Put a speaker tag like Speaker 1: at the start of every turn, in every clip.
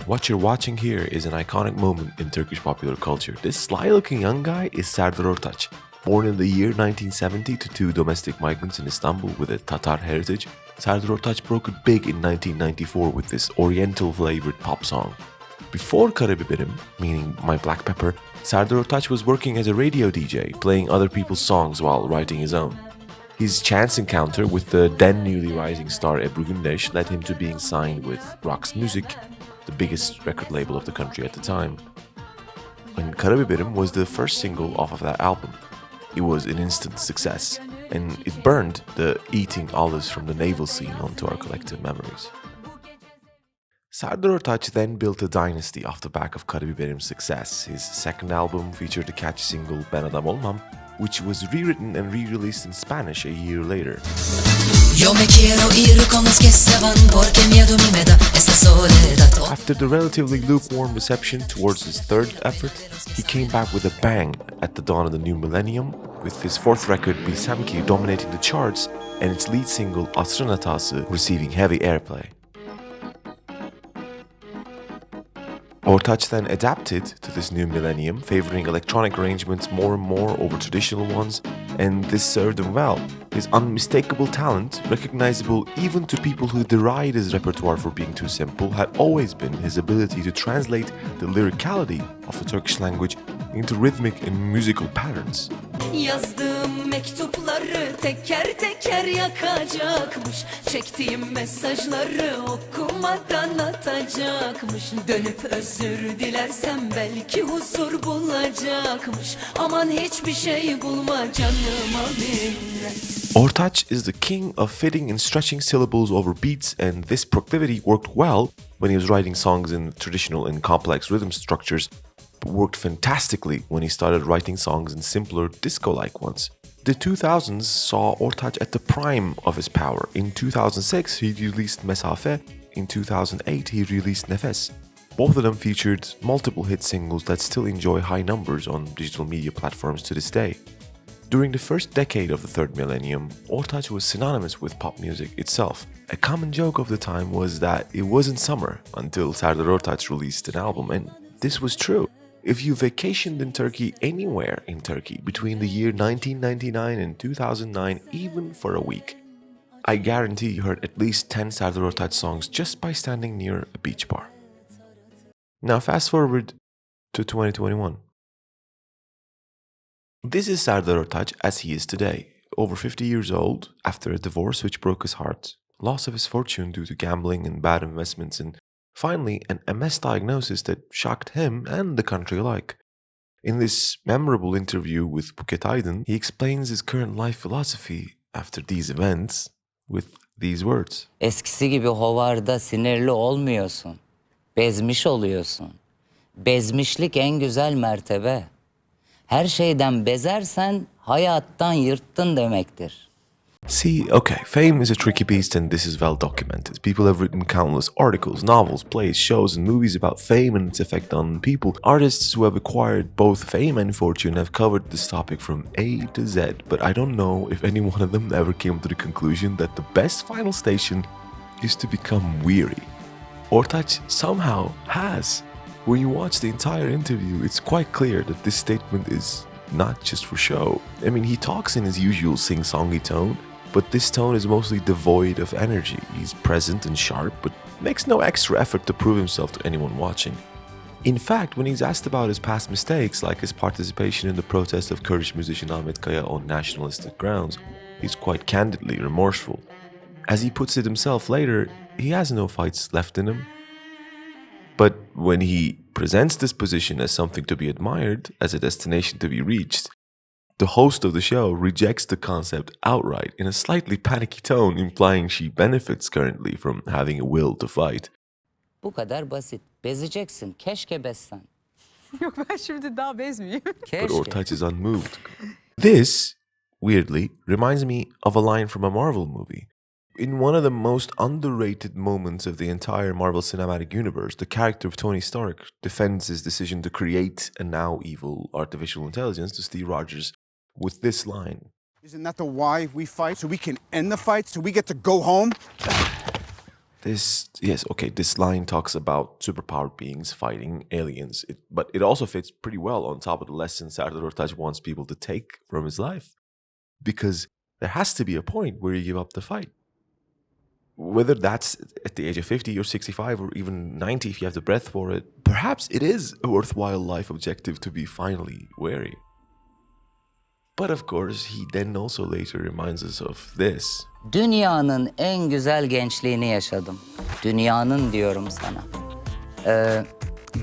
Speaker 1: What you're watching here is an iconic moment in Turkish popular culture. This sly-looking young guy is Serdar Ortaç. Born in the year 1970 to two domestic migrants in Istanbul with a Tatar heritage, Serdar Ortaç broke it big in 1994 with this oriental-flavored pop song. Before Karabiberim, meaning My Black Pepper, Serdar Ortaç was working as a radio DJ, playing other people's songs while writing his own. His chance encounter with the then newly rising star Ebru Gündeş led him to being signed with Rox Music, the biggest record label of the country at the time. And Karabiberim was the first single off of that album. It was an instant success, and it burned the eating olives from the navel scene onto our collective memories. Serdar Ortaç then built a dynasty off the back of Karabiberim's success. His second album featured the catchy single Ben Adam Olmam, which was rewritten and re-released in Spanish a year later. After the relatively lukewarm reception towards his third effort, he came back with a bang at the dawn of the new millennium, with his fourth record Bilsem Ki dominating the charts and its lead single Asrın Hatası receiving heavy airplay. Ortaç then adapted to this new millennium, favoring electronic arrangements more and more over traditional ones, and this served him well. His unmistakable talent, recognizable even to people who deride his repertoire for being too simple, had always been his ability to translate the lyricality of the Turkish language into rhythmic and musical patterns.
Speaker 2: Yazdığım mektupları teker teker yakacakmış. Çektiğim mesajları okumadan atacakmış. Dönüp özür dilersem belki huzur bulacakmış. Aman hiçbir şey bulma canıma minnet.
Speaker 1: Ortaç is the king of fitting and stretching syllables over beats, and this proclivity worked well when he was writing songs in traditional and complex rhythm structures, but worked fantastically when he started writing songs in simpler, disco-like ones. The 2000s saw Ortaç at the prime of his power. In 2006, he released Mesafe. In 2008, he released Nefes. Both of them featured multiple hit singles that still enjoy high numbers on digital media platforms to this day. During the first decade of the third millennium, Ortaç was synonymous with pop music itself. A common joke of the time was that it wasn't summer until Serdar Ortaç released an album, and this was true. If you vacationed in Turkey anywhere in Turkey between the year 1999 and 2009, even for a week, I guarantee you heard at least 10 Serdar Ortaç songs just by standing near a beach bar. Now fast forward to 2021. This is Serdar Ortaç as he is today, over 50 years old, after a divorce which broke his heart, loss of his fortune due to gambling and bad investments, and finally an MS diagnosis that shocked him and the country alike. In this memorable interview with Buket Aydın, he explains his current life philosophy after these events with these words.
Speaker 3: Eskisi gibi hovarda sinirli olmuyorsun. Bezmiş oluyorsun. Bezmişlik en güzel mertebe. Her şeyden bezersen hayattan yırttın demektir.
Speaker 1: See, okay, fame is a tricky beast and this is well documented. People have written countless articles, novels, plays, shows and movies about fame and its effect on people. Artists who have acquired both fame and fortune have covered this topic from A to Z, but I don't know if any one of them ever came to the conclusion that the best final station is to become weary. Ortaç somehow has. When you watch the entire interview, it's quite clear that this statement is not just for show. I mean, he talks in his usual sing-songy tone, but this tone is mostly devoid of energy. He's present and sharp, but makes no extra effort to prove himself to anyone watching. In fact, when he's asked about his past mistakes, like his participation in the protest of Kurdish musician Ahmet Kaya on nationalistic grounds, he's quite candidly remorseful. As he puts it himself later, he has no fights left in him. But when he presents this position as something to be admired, as a destination to be reached, the host of the show rejects the concept outright in a slightly panicky tone, implying she benefits currently from having a will to fight.
Speaker 3: Bu kadar basit. Bezeceksin. Keşke bezsen.
Speaker 4: Yok ben şimdi daha bezmeyeyim.
Speaker 1: But
Speaker 3: Keşke.
Speaker 1: Ortaç is unmoved. This, weirdly, reminds me of a line from a Marvel movie. In one of the most underrated moments of the entire Marvel Cinematic Universe, the character of Tony Stark defends his decision to create a now evil artificial intelligence to Steve Rogers with this line.
Speaker 5: Isn't that the why we fight? So we can end the fight? So we get to go home?
Speaker 1: This line talks about superpowered beings fighting aliens, but it also fits pretty well on top of the lesson Serdar Ortaç wants people to take from his life. Because there has to be a point where you give up the fight. Whether that's at the age of 50 or 65 or even 90 if you have the breath for it, perhaps it is a worthwhile life objective to be finally wary. But of course, he then also later reminds us of this.
Speaker 3: Dünyanın en güzel gençliğini yaşadım. Dünyanın diyorum sana.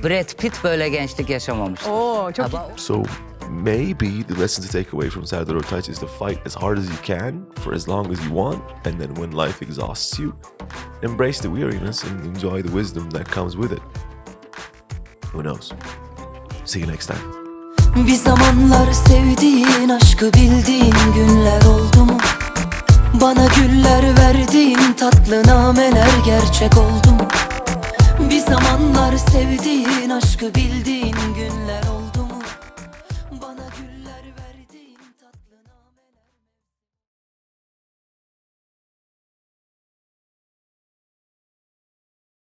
Speaker 3: Brad Pitt böyle gençlik yaşamamış.
Speaker 4: Oo çok
Speaker 1: So maybe the lesson to take away from Serdar Ortaç is to fight as hard as you can for as long as you want, and then when life exhausts you, embrace the weariness and enjoy the wisdom that comes with it. Who knows? See you next time.
Speaker 2: Bir zamanlar sevdiğin, aşkı bildiğin günler oldu mu? Bana güller verdiğin tatlı nameler gerçek oldu mu? Bir zamanlar sevdiğin, aşkı bildiğin günler oldu mu?